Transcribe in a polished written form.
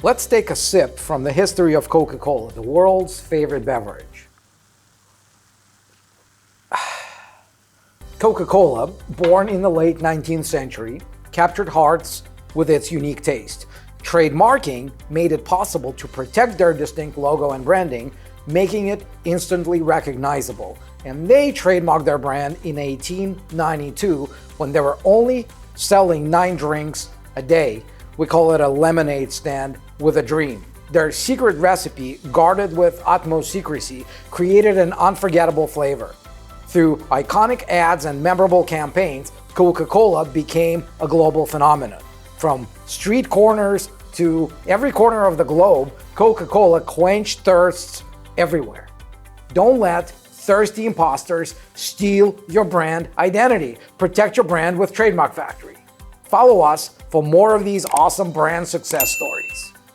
Let's take a sip from the history of Coca-Cola, the world's favorite beverage. Coca-Cola, born in the late 19th century, captured hearts with its unique taste. Trademarking made it possible to protect their distinct logo and branding, making it instantly recognizable. And they trademarked their brand in 1892 when they were only selling 9 drinks a day. We call it a lemonade stand with a dream. Their secret recipe, guarded with utmost secrecy, created an unforgettable flavor. Through iconic ads and memorable campaigns, Coca-Cola became a global phenomenon. From street corners to every corner of the globe, Coca-Cola quenched thirsts everywhere. Don't let thirsty imposters steal your brand identity. Protect your brand with Trademark Factory. Follow us for more of these awesome brand success stories.